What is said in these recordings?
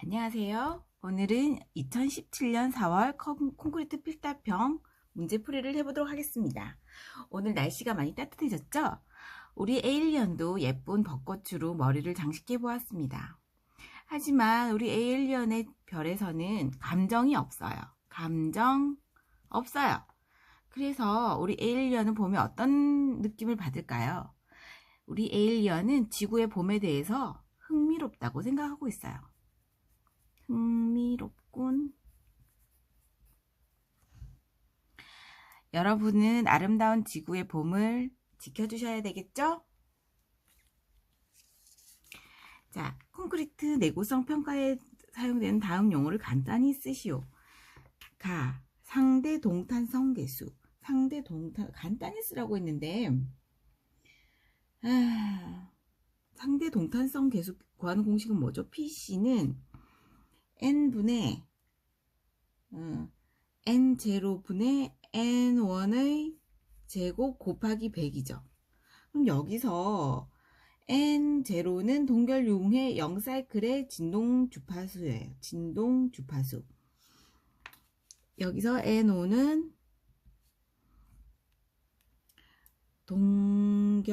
안녕하세요. 오늘은 2017년 4월 콘크리트 필답형 문제풀이를 해보도록 하겠습니다. 오늘 날씨가 많이 따뜻해졌죠? 우리 에일리언도 예쁜 벚꽃으로 머리를 장식해 보았습니다. 하지만 우리 에일리언의 별에서는 감정이 없어요. 감정 없어요. 그래서 우리 에일리언은 보면 어떤 느낌을 받을까요? 우리 에일리언은 지구의 봄에 대해서 흥미롭다고 생각하고 있어요. 흥미롭군. 여러분은 아름다운 지구의 봄을 지켜주셔야 되겠죠? 자, 콘크리트 내구성 평가에 사용되는 다음 용어를 간단히 쓰시오. 상대 동탄성 계수. 간단히 쓰라고 했는데, 상대 동탄성 계수 구하는 공식은 뭐죠? PC는 n분의 n0분의 n1의 제곱 곱하기 100이죠. 그럼 여기서 n0는 동결융해 0사이클의 진동 주파수예요. 진동 주파수. 여기서 n5는 동결융해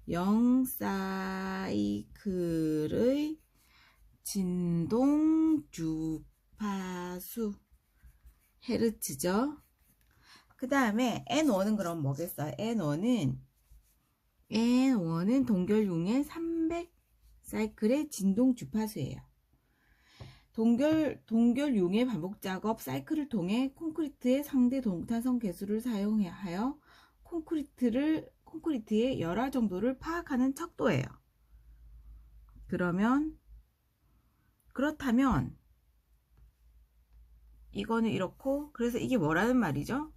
0사이클의 진동 주파수 헤르츠죠. 그 다음에 N1은 그럼 뭐겠어요? N1은 동결융의 300 사이클의 진동 주파수예요. 동결융의 반복 작업 사이클을 통해 콘크리트의 상대 동탄성 계수를 사용하여 콘크리트의 열화 정도를 파악하는 척도예요. 그렇다면 이거는 이렇고, 그래서 이게 뭐라는 말이죠?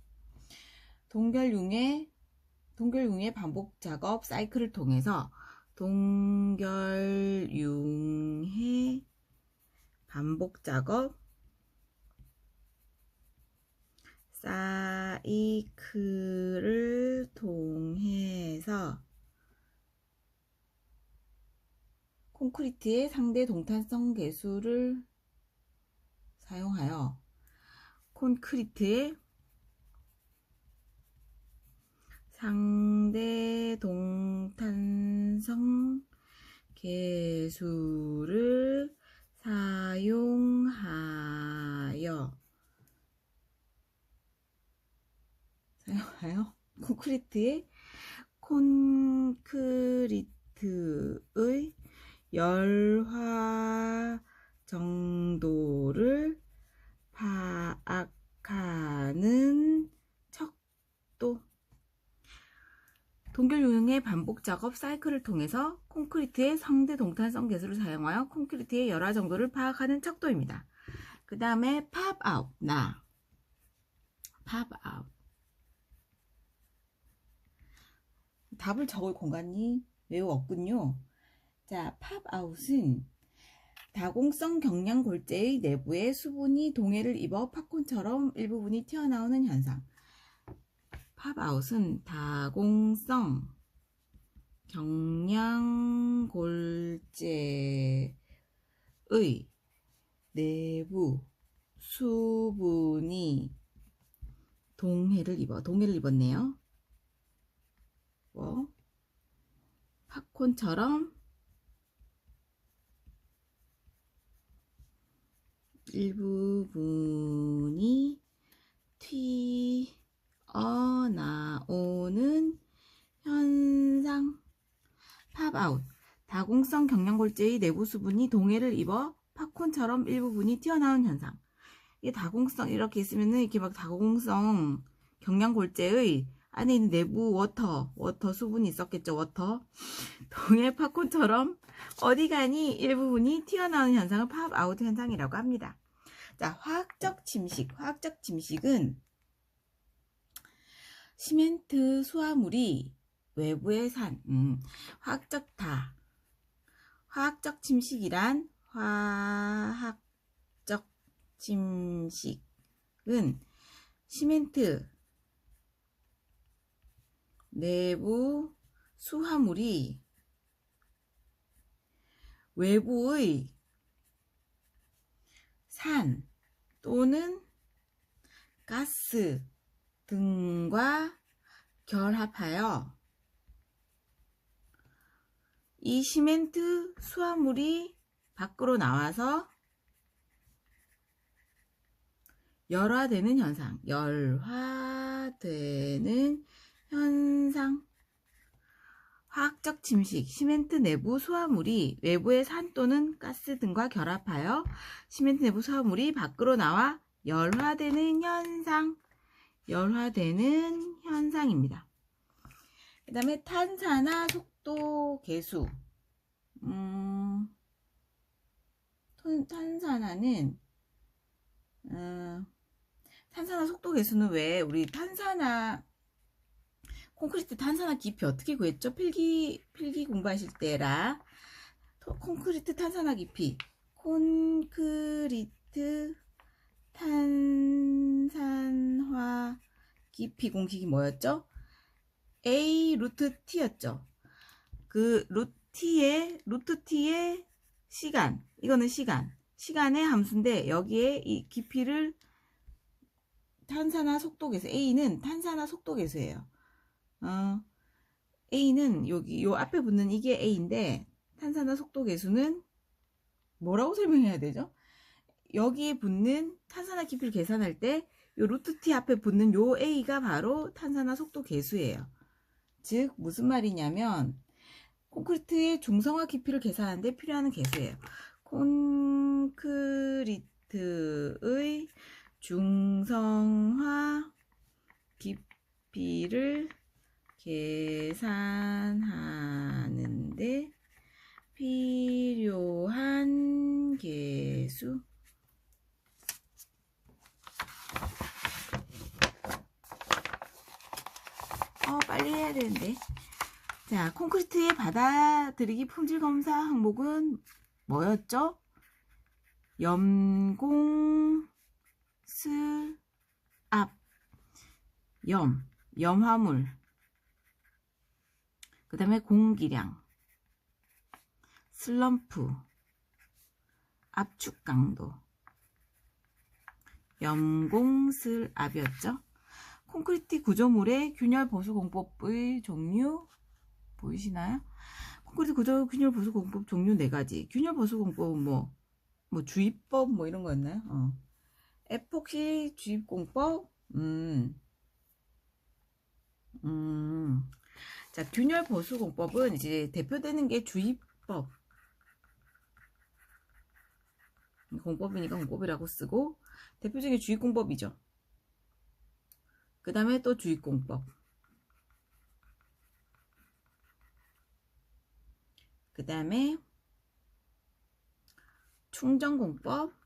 동결융의 반복 작업 사이클을 통해서 동결융의 반복 작업 사이클을 통해서 콘크리트의 상대 동탄성 계수를 사용하여 콘크리트의 상대 동탄성 계수를 사용하여 콘크리트의 열화 정도를 파악하는 척도. 동결융의 반복 작업 사이클을 통해서 콘크리트의 상대 동탄성 계수를 사용하여 콘크리트의 열화 정도를 파악하는 척도입니다. 그 다음에 pop out. 답을 적을 공간이 매우 없군요. 자, pop out은 다공성 경량 골재의 내부에 수분이 동해를 입어 팝콘처럼 일부분이 튀어나오는 현상. 팝아웃은 다공성 경량 골재의 내부 수분이 동해를 입었네요. 팝콘처럼 일부분이 튀어나오는 현상. 팝아웃. 다공성 경량골재의 내부 수분이 동해를 입어 팝콘처럼 일부분이 튀어나오는 현상. 이게 다공성 이렇게 있으면은 이렇게 막 다공성 경량골재의 안에 있는 내부 워터 수분이 있었겠죠. 동해 팝콘처럼 어디가니 일부분이 튀어나오는 현상을 팝아웃 현상이라고 합니다. 자, 화학적 침식은 시멘트 수화물이 외부에 화학적 침식이란 화학적 침식은 시멘트 내부 수화물이 외부의 산 또는 가스 등과 결합하여 이 시멘트 수화물이 밖으로 나와서 열화되는 현상, 화학적 침식, 시멘트 내부 수화물이 외부의 산 또는 가스 등과 결합하여 시멘트 내부 수화물이 밖으로 나와 열화되는 현상입니다. 그 다음에 탄산화 속도 계수. 탄산화 속도 계수는 왜 우리 콘크리트 탄산화 깊이 어떻게 구했죠? 필기 공부하실 때라 콘크리트 탄산화 깊이, 콘크리트 탄산화 깊이 공식이 뭐였죠? A 루트 T였죠. 그 루트 T의 시간, 이거는 시간의 함수인데 여기에 이 깊이를 탄산화 속도계수, A는 탄산화 속도계수예요. A는 여기 요 앞에 붙는 이게 A인데 탄산화 속도계수는 뭐라고 설명해야 되죠? 여기에 붙는 탄산화 깊이를 계산할 때 요 루트 T 앞에 붙는 요 A가 바로 탄산화 속도계수예요. 즉 무슨 말이냐면 콘크리트의 중성화 깊이를 계산하는데 필요한 계수예요. 콘크리트의 중성화 깊이를 계산하는데 필요한 계수. 빨리 해야 되는데. 자, 콘크리트의 받아들이기 품질 검사 항목은 뭐였죠? 염공슬압, 염화물, 그 다음에 공기량, 슬럼프, 압축 강도, 염공슬압이었죠. 콘크리트 구조물의 균열 보수 공법의 종류 보이시나요? 콘크리트 구조 균열 보수 공법 종류 4가지. 균열 보수 공법은 뭐 주입법 뭐 이런 거였나요? 에폭시 주입 공법. 자, 균열 보수 공법은 이제 대표되는 게 주입법. 공법이니까 공법이라고 쓰고 대표적인 주입 공법이죠. 그 다음에 또 주입공법, 그 다음에 충전공법,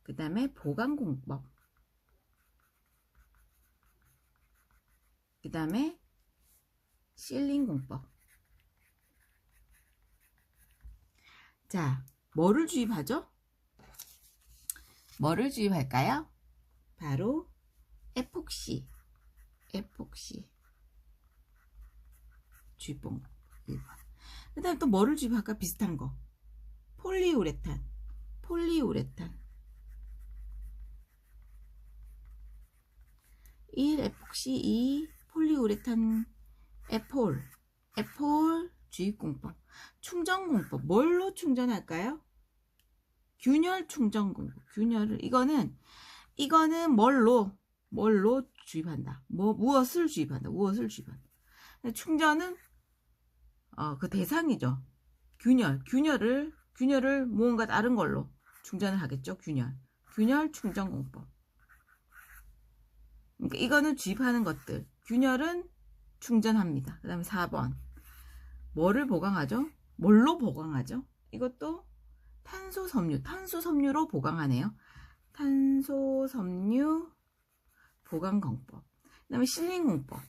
그 다음에 보강공법, 그 다음에 실링공법. 자, 뭐를 주입하죠? 뭐를 주입할까요? 바로 에폭시 주입봉 1번. 그 다음 또 뭐를 주입할까? 비슷한 거. 폴리우레탄 1 에폭시, 2 폴리우레탄 에폴 주입공법. 충전공법 뭘로 충전할까요? 균열 충전공법. 이거는 뭘로 주입한다. 무엇을 주입한다. 충전은 그 대상이죠. 균열을 무언가 다른 걸로 충전을 하겠죠. 균열 충전공법. 그러니까 이거는 주입하는 것들. 균열은 충전합니다. 그 다음에 4번. 뭐를 보강하죠? 뭘로 보강하죠? 이것도 탄소섬유로 보강하네요. 탄소섬유 보강공법. 그 다음에 실링공법.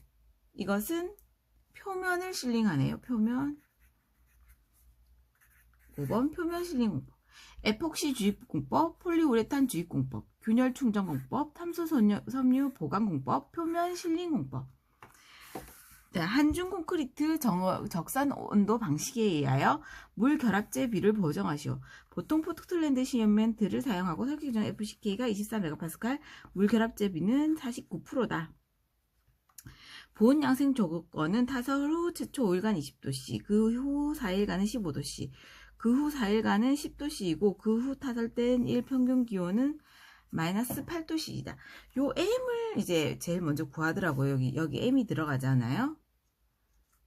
이것은 표면을 실링하네요. 표면. 5번 표면 실링공법. 에폭시 주입공법, 폴리우레탄 주입공법, 균열 충전공법, 탄소섬유 보강공법, 표면 실링공법. 한중 콘크리트 적산 온도 방식에 의하여 물 결합제 비를 보정하시오. 보통 포트랜드 시멘트를 사용하고 설계 기준 FCK가 24MPa, 물 결합제 비는 49%다. 보온 양생 조건은 타설 후 최초 5일간 20도씨, 그 후 4일간은 15도씨, 그 후 4일간은 10도씨이고 그 후 타설된 일평균 기온은 마이너스 8도씨이다. 요 M을 이제 제일 먼저 구하더라고요. 여기 M이 들어가잖아요.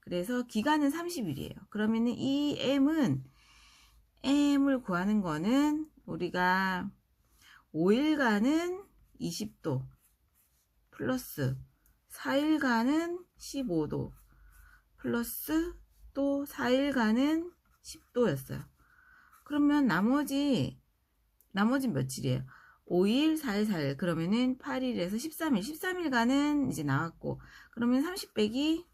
그래서 기간은 30일이에요. 그러면은 이 M을 구하는 거는 우리가 5일간은 20도 플러스 4일간은 15도 플러스 또 4일간은 10도였어요. 그러면 나머지 며칠이에요? 5일, 4일, 4일. 그러면은 8일에서 13일. 13일간은 이제 나왔고, 그러면 30 빼기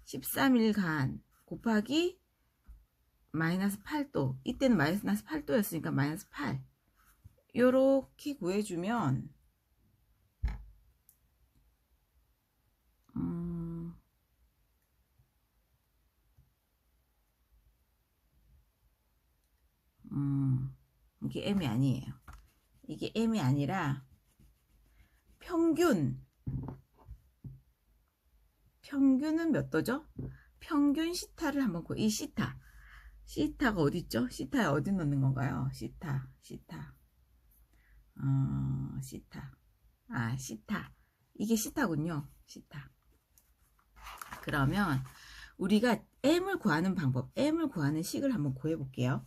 13일간 곱하기 마이너스 8도. 이때는 마이너스 8도였으니까 마이너스 8. 요렇게 구해주면, 이게 M이 아니에요. 이게 M이 아니라 평균은 몇 도죠? 평균 시타를 한번 이 시타가 어디 있죠? 시타에 어디 넣는 건가요? 시타. 이게 시타군요. 시타. 그러면 우리가 M을 구하는 방법, M을 구하는 식을 한번 구해 볼게요.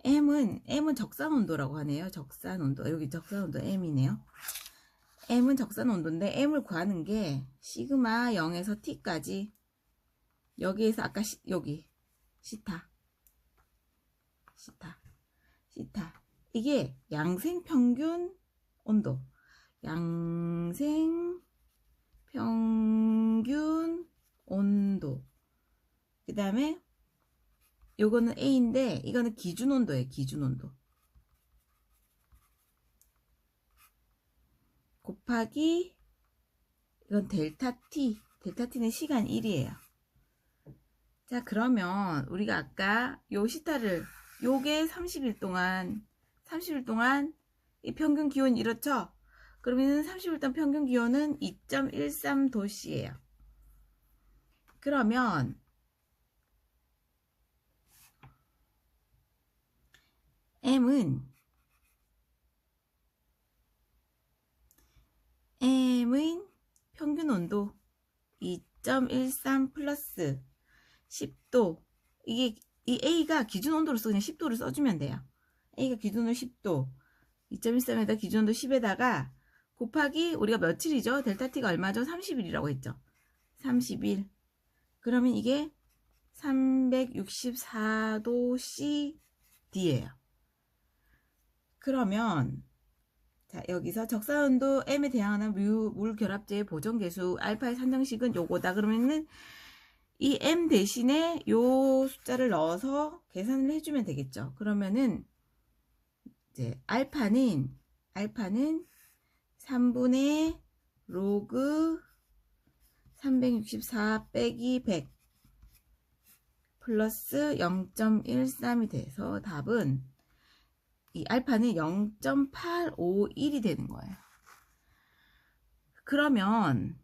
M은 적산 온도라고 하네요. 적산 온도. 여기 적산 온도 M이네요. M은 적산 온도인데 M을 구하는 게 시그마 0에서 T까지, 여기에서 아까 여기 시타 이게 양생 평균 온도, 그 다음에 요거는 A인데 이거는 기준 온도예요. 기준 온도 곱하기 이건 델타 T는 시간 1이에요. 자, 그러면 우리가 아까 요 시타를, 요게 30일 동안 이 평균 기온이 이렇죠? 그러면 30일 동안 평균 기온은 2.13도씨예요. 그러면 M은 평균 온도 2.13 플러스 10도, 이 A가 기준 온도로서 그냥 10도를 써주면 돼요. A가 기준온도 10도, 2.13에다 기준온도 10에다가 곱하기 우리가 며칠이죠? 델타 T가 얼마죠? 30일이라고 했죠. 30일. 그러면 이게 364도 Cd예요. 그러면 자, 여기서 적산온도 M에 대항하는 물 결합제의 보정계수 알파의 산정식은 요거다. 그러면은 이 M 대신에 요 숫자를 넣어서 계산을 해주면 되겠죠. 그러면은 이제 알파는 3분의 로그 364 빼기 100 플러스 0.13이 돼서 답은 이 알파는 0.851이 되는 거예요. 그러면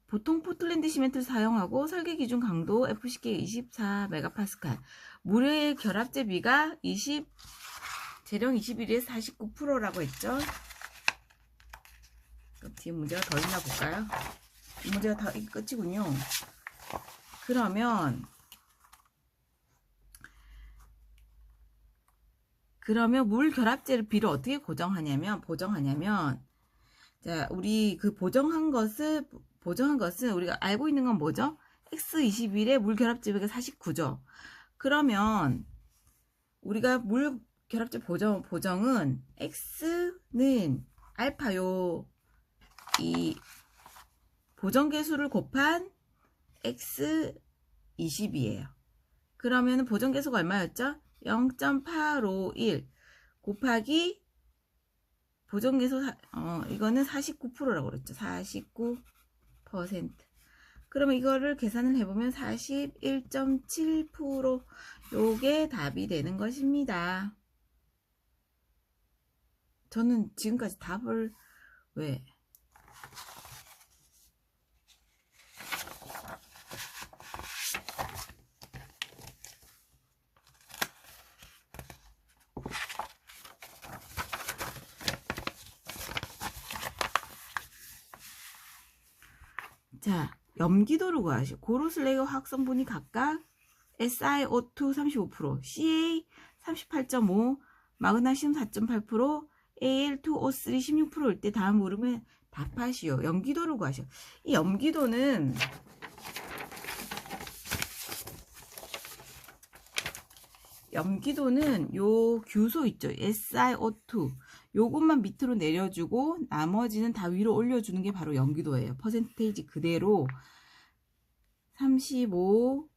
보통 포틀랜드 시멘트를 사용하고 설계 기준 강도 FCK 24MPa, 물의 결합제 비가 재령 21에서 49%라고 했죠. 그럼 뒤에 문제가 더 있나 볼까요? 이 문제가 다 끝이군요. 그러면 물 결합제를 비를 어떻게 보정하냐면 자, 우리 그 보정한 것은 우리가 알고 있는 건 뭐죠? X21에 물 결합제 비가 49죠. 그러면 우리가 물 결합제 보정은 X는 알파요, 이 보정 계수를 곱한 X20이에요. 그러면 보정 계수가 얼마였죠? 0.851 곱하기 보정계수 이거는 49%라고 그랬죠. 49%. 그러면 이거를 계산을 해보면 41.7% 요게 답이 되는 것입니다. 저는 지금까지 답을 왜 자, 염기도를 구하시오. 고로슬레그 화학성분이 각각 SiO2 35%, Ca 38.5, 마그네슘 4.8%, Al2O3 16%일 때 다음 물음에 답하시오. 염기도를 구하시오. 이 염기도는 요 규소 있죠. SiO2 요것만 밑으로 내려주고 나머지는 다 위로 올려주는 게 바로 염기도예요. 퍼센테이지 그대로 35,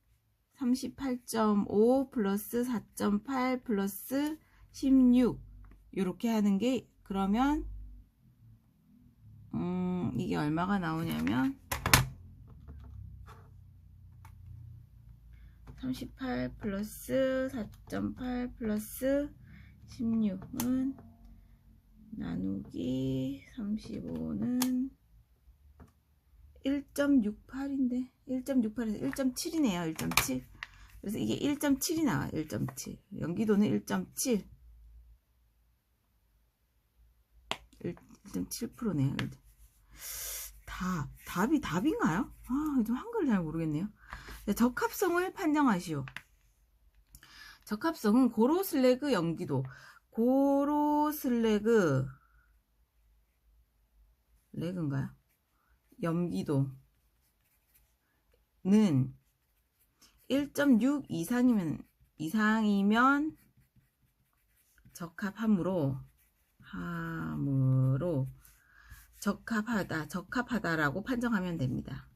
38.5 플러스 4.8 플러스 16 이렇게 하는 게 그러면 이게 얼마가 나오냐면 38 플러스 4.8 플러스 16은 나누기 35는 1.68인데 1.68에서 1.7이네요. 1.7. 그래서 이게 1.7이 나와요. 1.7. 염기도는 1.7. 1.7%네요. 답이 답인가요? 좀 한글 잘 모르겠네요. 적합성을 판정하시오. 적합성은 고로슬래그 염기도. 고로슬래그 레그인가요? 염기도는 1.6 이상이면 적합하므로 적합하다라고 판정하면 됩니다.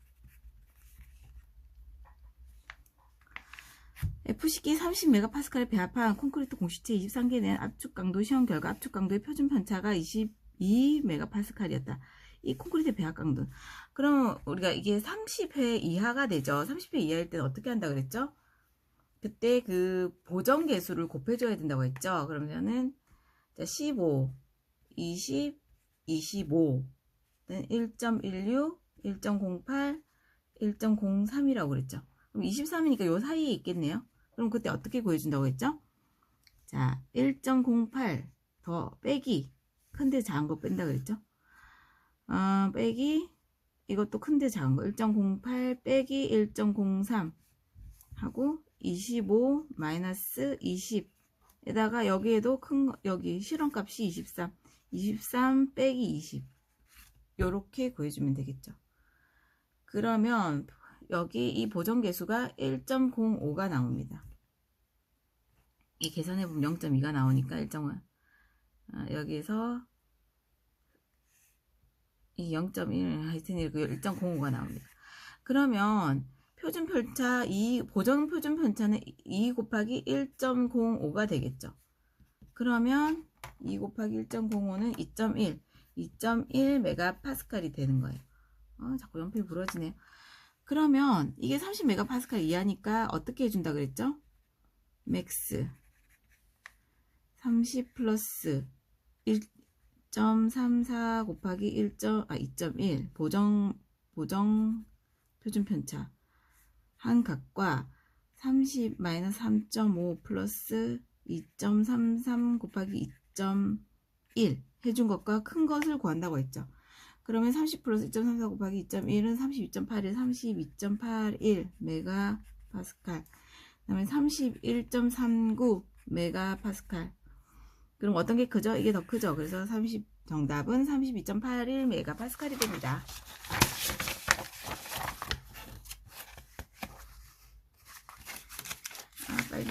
F식이 30MPa의 배합한 콘크리트 공시체 23개 낸 압축 강도 시험 결과 압축 강도의 표준 편차가 22MPa였다. 이 콘크리트 배합 강도. 그럼 우리가 이게 30회 이하가 되죠. 30회 이하일 때는 어떻게 한다 그랬죠? 그때 그 보정 계수를 곱해줘야 된다고 했죠. 그러면은 15, 20, 25는 1.16, 1.08, 1.03이라고 그랬죠. 그럼 23이니까 요 사이에 있겠네요. 그럼 그때 어떻게 구해준다고 했죠? 자, 1.08 더 빼기 큰데 작은 거 뺀다 그랬죠? 빼기 이것도 큰데 작은 거 1.08 빼기 1.03 하고 25 마이너스 20에다가 여기에도 큰 거, 여기 실험값이 23 빼기 20 요렇게 구해주면 되겠죠. 그러면 여기 이 보정계수가 1.05가 나옵니다. 이 계산해보면 0.2가 나오니까 1.5 여기서 이 0.1 하여튼 이렇게 1.05가 나옵니다. 그러면 표준 편차 보정 표준 편차는 2 곱하기 1.05가 되겠죠. 그러면 2 곱하기 1.05는 2.1 메가파스칼이 되는 거예요. 자꾸 연필 부러지네요. 그러면 이게 30MPa 이하니까 어떻게 해준다 그랬죠? 맥스 30 플러스 1.34 곱하기 2.1 보정 표준 편차 한 각과 30 마이너스 3.5 플러스 2.33 곱하기 2.1 해준 것과 큰 것을 구한다고 했죠. 그러면 30 플러스 1.34 곱하기 2.1은 32.81 메가파스칼. 그 다음에 31.39 메가파스칼. 그럼 어떤 게 크죠? 이게 더 크죠? 그래서 정답은 32.81 메가파스칼이 됩니다. 빨리.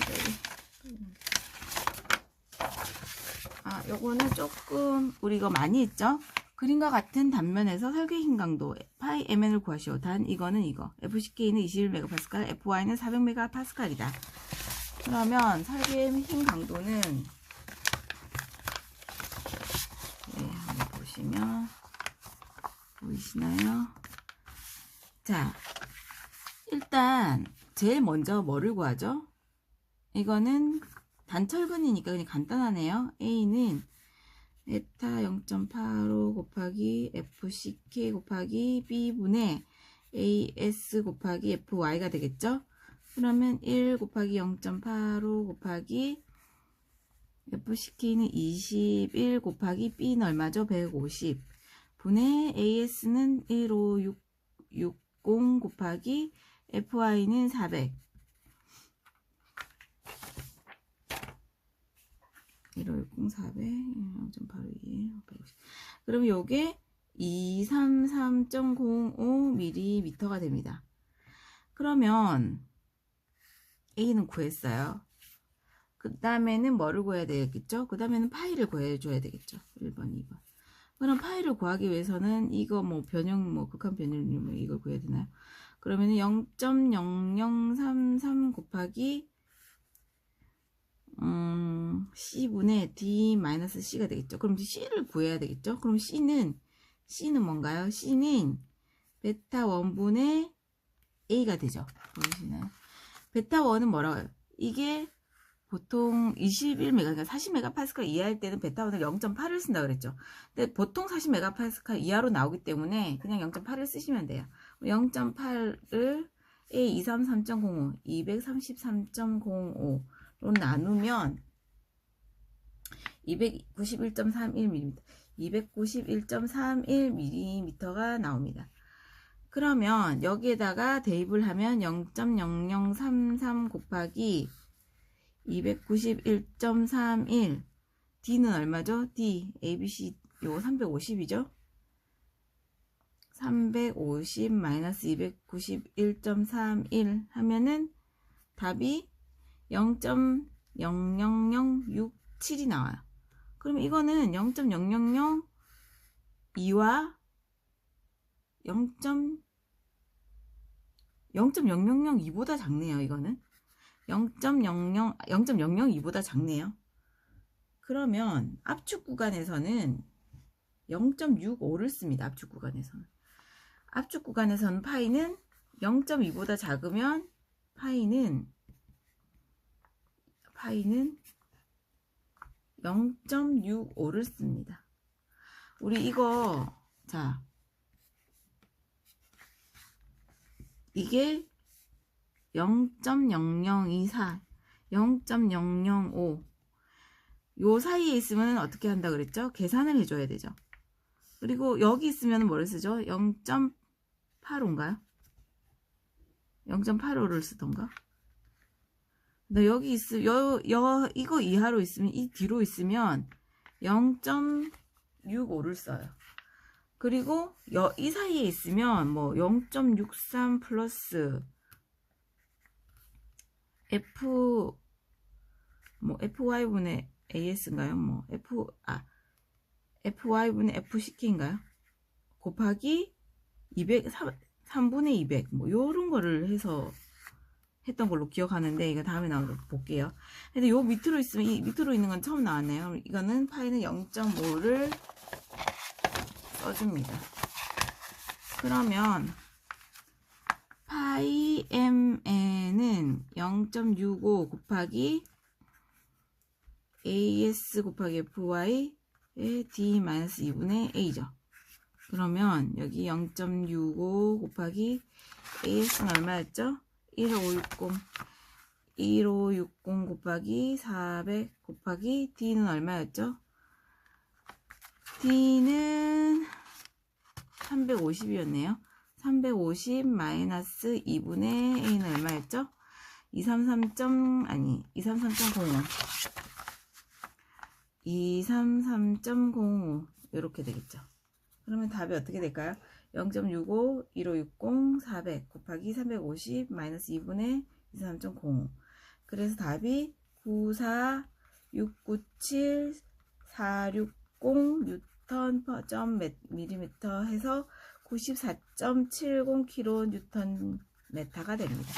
요거는 조금 우리 이거 많이 했죠? 그림과 같은 단면에서 설계 힘 강도 파이 mn을 구하시오. 단 이거는 이거 FCK는 21MPa, FY는 400MPa이다. 그러면 설계 힘 강도는 보시면 보이시나요? 자, 일단 제일 먼저 뭐를 구하죠? 이거는 단철근이니까 그냥 간단하네요. A는 베타 0.85 곱하기 FCK 곱하기 B분의 AS 곱하기 FY가 되겠죠? 그러면 1 곱하기 0.85 곱하기 FCK는 21 곱하기 B는 얼마죠? 150 분의 AS는 15660 곱하기 FY는 400 1560 400 0.82 150 그럼 요게 233.05mm가 됩니다. 그러면 A는 구했어요. 그 다음에는 뭐를 구해야 되겠죠? 그 다음에는 파이를 구해줘야 되겠죠. 1번, 2번. 그럼 파이를 구하기 위해서는 이거 뭐 변형, 뭐 극한 변형, 뭐 이걸 구해야 되나요? 그러면 0.0033 곱하기 C분의 D-C가 되겠죠. 그럼 C를 구해야 되겠죠. 그럼 C는 뭔가요? C는 베타 1분의 A가 되죠. 보이시나요? 베타 1은 뭐라고 해요? 이게 보통 21메가, 그러니까 40메가파스칼 이하일 때는 베타 1을 0.8을 쓴다 그랬죠. 근데 보통 40메가파스칼 이하로 나오기 때문에 그냥 0.8을 쓰시면 돼요. 0.8을 A233.05, 233.05로 나누면 291.31mm, 291.31mm가 나옵니다. 그러면 여기에다가 대입을 하면 0.0033 곱하기 291.31 D는 얼마죠? D, ABC 요거 350이죠? 350 마이너스 291.31 하면은 답이 0.00067이 나와요. 그러면 이거는 0.0002와 0.0002보다 작네요. 이거는 0.002보다 작네요. 그러면 압축 구간에서는 0.65를 씁니다. 압축 구간에서는. 압축 구간에서는 파이는 0.2보다 작으면 파이는 0.65를 씁니다. 우리 이거 자 이게 0.0024 0.005 요 사이에 있으면 어떻게 한다 그랬죠? 계산을 해줘야 되죠. 그리고 여기 있으면 뭐를 쓰죠? 0.85인가요? 0.85를 쓰던가? 근데 여기 이거 이하로 있으면, 이 뒤로 있으면 0.65를 써요. 그리고 이 사이에 있으면 뭐 0.63 플러스 FY분의 AS인가요? 뭐 FY분의 FCK인가요? 곱하기 3분의 200 뭐 요런 거를 해서 했던 걸로 기억하는데, 이거 다음에 나오면 볼게요. 근데 요 밑으로 있으면, 이 밑으로 있는 건 처음 나왔네요. 이거는 파이는 0.5를 써줍니다. 그러면 파이 MN은 0.65 곱하기 AS 곱하기 FY의 D-2분의 A죠. 그러면 여기 0.65 곱하기 AS는 얼마였죠? 1560 곱하기 400 곱하기 D는 얼마였죠? D는 350이었네요. 350 마이너스 2분의 A는 얼마였죠? 233.05 233.05 이렇게 되겠죠. 그러면 답이 어떻게 될까요? 0.65 1560 400 곱하기 350 마이너스 2분의 23.05. 그래서 답이 94697 460 뉴턴 점 밀리미터 해서 94.70 킬로 뉴턴 메타가 됩니다.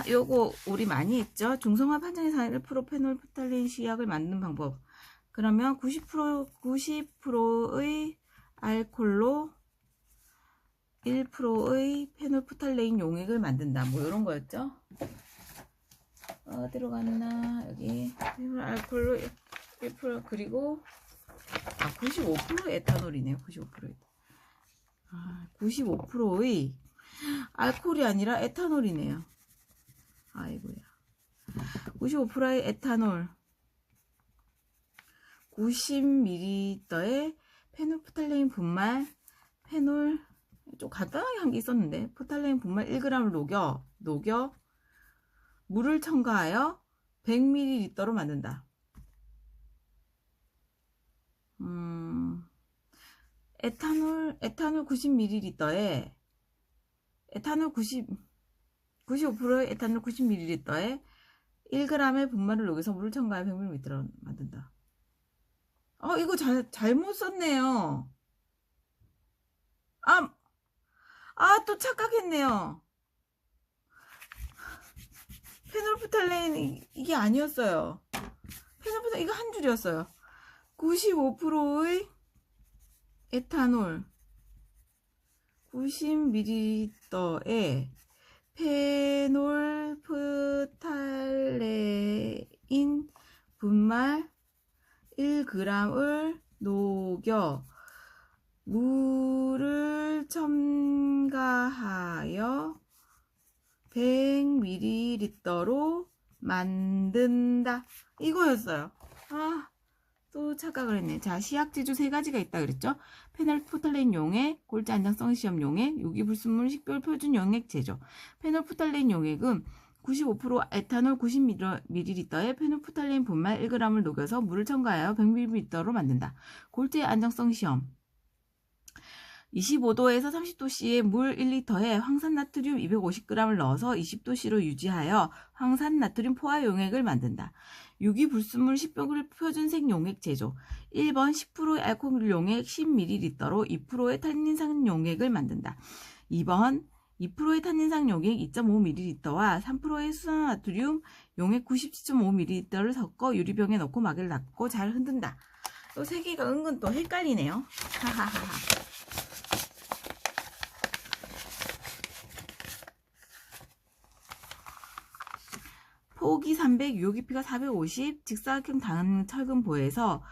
요거 우리 많이 했죠. 중성화 판정의 사례를 프로페놀프탈린 시약을 만드는 방법. 그러면 90%의 알콜로 1%의 페놀프탈레인 용액을 만든다. 뭐 이런 거였죠. 어디로 갔나? 여기 알콜로 1% 그리고 95% 에탄올이네요. 95%의 알코올이 아니라 에탄올이네요. 아이고야. 95%의 에탄올 90ml의 페놀프탈레인 분말 페놀 좀 간단하게 한 게 있었는데 프탈레인 분말 1g을 녹여 물을 첨가하여 100ml로 만든다. 에탄올 90ml에 에탄올 95%의 에탄올 90ml에 1g의 분말을 녹여서 물을 첨가하여 100ml로 만든다. 이거 잘못 썼네요. 또 착각했네요. 페놀프탈레인 이게 아니었어요. 페놀프탈레인 이거 한 줄이었어요. 95%의 에탄올 90ml에 페놀프탈레인 분말 1g을 녹여 물을 첨가하여 100ml로 만든다. 이거였어요. 또 착각을 했네. 자, 시약제조 3가지가 있다 그랬죠? 페놀프탈레인 용액, 골자 안정성 시험 용액, 유기불순물 식별 표준 용액 제조. 페놀프탈레인 용액은 95% 에탄올 90ml에 페놀프탈레인 분말 1g을 녹여서 물을 첨가하여 100ml로 만든다. 골재 안정성 시험. 25도에서 30도씨의 물 1리터에 황산나트륨 250g을 넣어서 20도씨로 유지하여 황산나트륨 포화 용액을 만든다. 유기불순물 10별 표준색 용액 제조. 1번 10%의 알코올 용액 10ml로 2%의 탄닌산 용액을 만든다. 2번 2%의 탄닌산 용액 2.5ml와 3%의 수산나트륨 용액 97.5ml를 섞어 유리병에 넣고 막을 닫고 잘 흔든다. 또 3개가 은근 또 헷갈리네요. 하하하. 포기 300, 유효기피가 450, 직사각형 단철근보에서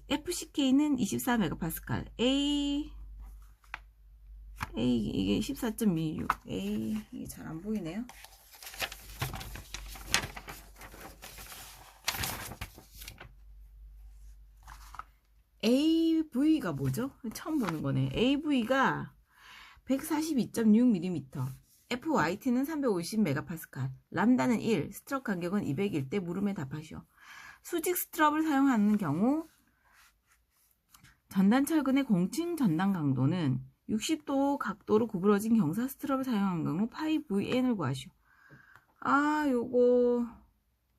FCK는 24MPa, 이게 14.26, 이게 잘 안 보이네요. AV가 뭐죠? 처음 보는 거네. AV가 142.6mm, FYT는 350MPa, 람다는 1, 스트럭 간격은 200일 때 물음에 답하시오. 수직 스트럽을 사용하는 경우 전단철근의 공칭 전단 강도는 60도 각도로 구부러진 경사 스트럽을 사용하는 경우 파이 VN을 구하시오.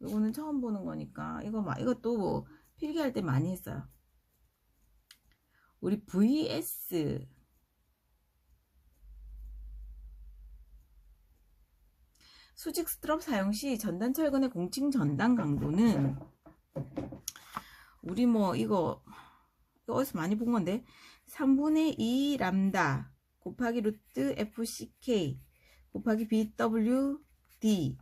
요거는 처음 보는 거니까 이것도 뭐 필기할 때 많이 했어요. 우리 VS 수직 스트럽 사용 시 전단 철근의 공칭 전단 강도는 우리 이거 어디서 많이 본 건데 3분의 2 람다 곱하기 루트 FCK 곱하기 BWD.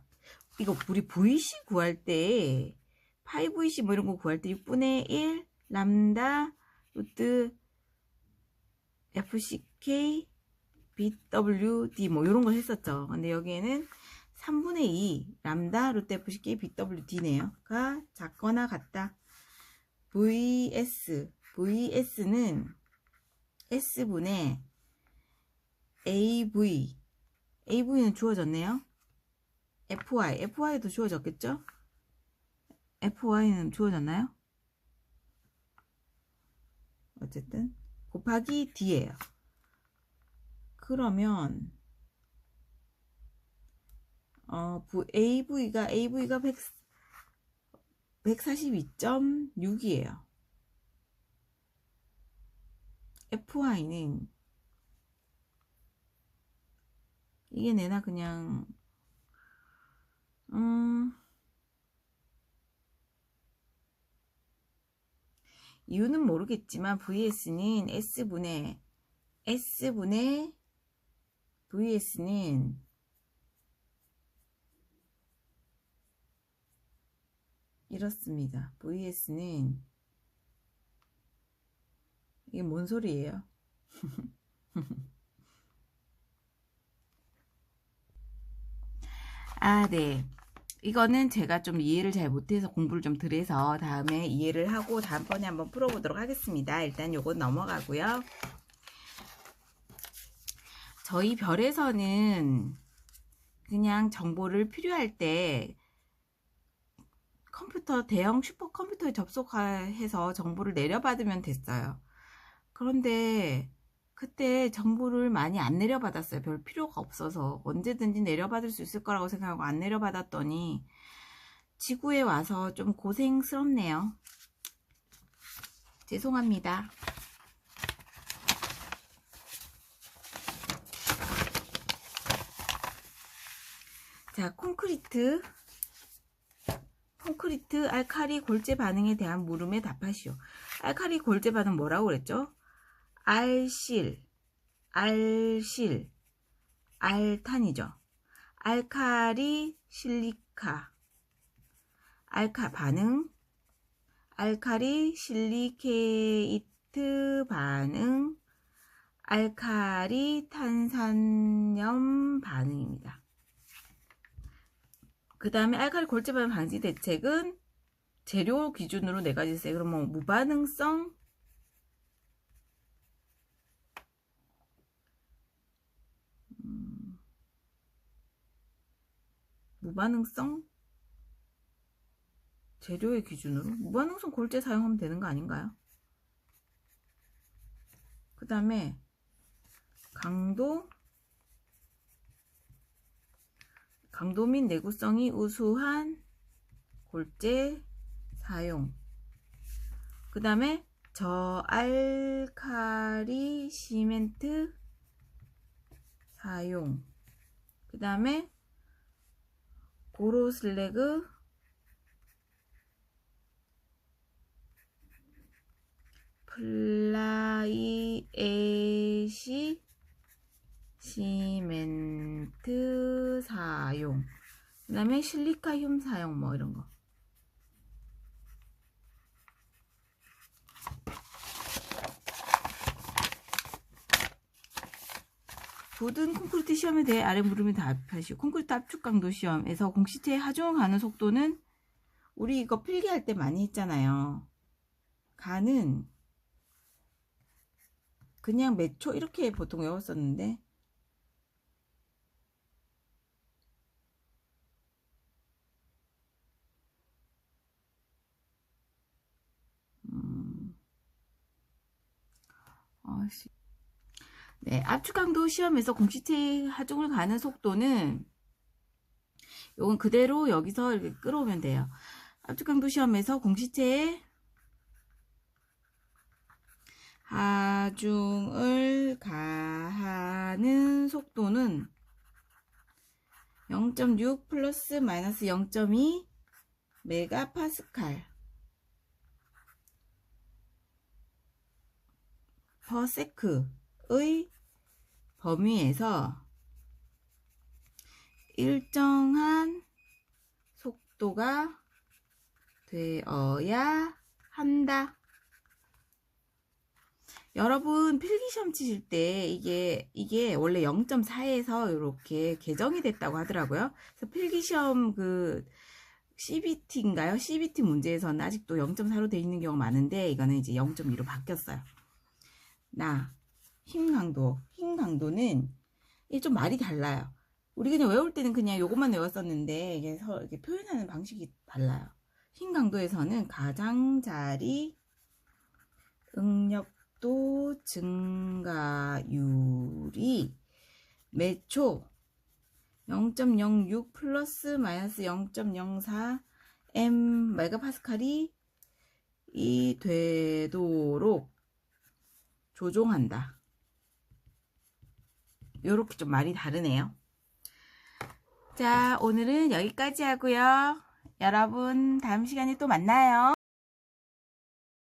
이거 우리 VC 구할 때 파이 VC 뭐 이런 거 구할 때 6분의 1 람다 루트 FCK BWD 뭐 이런 거 했었죠. 근데 여기에는 3분의 2 람다 루트 FCK BWD네요. 가 작거나 같다. VS는 S분의 AV는 주어졌네요. FY도 주어졌겠죠? FY는 주어졌나요? 어쨌든 곱하기 D예요. 그러면 AV가 142.6이에요. FY는 이게 내나 그냥 이유는 모르겠지만 vs는 s분의 vs는 이렇습니다. vs는 이게 뭔 소리예요? 아, 네. 이거는 제가 좀 이해를 잘 못해서 공부를 좀 덜 해서 다음에 이해를 하고 다음번에 한번 풀어보도록 하겠습니다. 일단 요건 넘어가고요. 저희 별에서는 그냥 정보를 필요할 때 컴퓨터, 대형 슈퍼컴퓨터에 접속해서 정보를 내려받으면 됐어요. 그런데 그때 정보를 많이 안 내려받았어요. 별 필요가 없어서 언제든지 내려받을 수 있을 거라고 생각하고 안 내려받았더니 지구에 와서 좀 고생스럽네요. 죄송합니다. 자, 콘크리트 알칼리 골재 반응에 대한 물음에 답하시오. 알칼리 골재 반응 뭐라고 그랬죠? 알실, 알탄이죠. 알칼리 실리카, 반응, 알칼리 실리케이트 반응, 알칼리 탄산염 반응입니다. 그 다음에 알칼리 골재 반응 방지 대책은 재료 기준으로 4가지 있어요. 그럼 뭐 무반응성, 재료의 기준으로 무반응성 골재 사용하면 되는 거 아닌가요? 그 다음에 강도 및 내구성이 우수한 골재 사용. 그 다음에 저알칼리 시멘트 사용. 그 다음에 고로슬래그 플라이애시 시멘트 사용. 그 다음에 실리카륨 사용 뭐 이런 거. 모든 콘크리트 시험에 대해 아래 물음에 답하시오. 콘크리트 압축 강도 시험에서 공시체의 하중을 가는 속도는 우리 이거 필기할 때 많이 했잖아요. 가는 그냥 몇 초 이렇게 보통 외웠었는데 네, 압축 강도 시험에서 공시체의 하중을 가는 속도는 요건 그대로 여기서 이렇게 끌어오면 돼요. 압축 강도 시험에서 공시체의 하중을 가하는 속도는 0.6 플러스 마이너스 0.2 메가파스칼 퍼 세크의 범위에서 일정한 속도가 되어야 한다. 여러분 필기시험 치실 때 이게 원래 0.4에서 이렇게 개정이 됐다고 하더라고요. 그래서 필기시험 그 CBT인가요? CBT 문제에서는 아직도 0.4로 돼 있는 경우가 많은데 이거는 이제 0.2로 바뀌었어요. 힘 강도는 이게 좀 말이 달라요. 우리 그냥 외울 때는 그냥 요것만 외웠었는데 이게 이렇게 표현하는 방식이 달라요. 힘 강도에서는 가장자리 응력도 증가율이 매초 0.06 플러스 마이너스 0.04 m 메가파스칼이 되도록 조종한다. 요렇게 좀 말이 다르네요. 자, 오늘은 여기까지 하고요. 여러분 다음 시간에 또 만나요.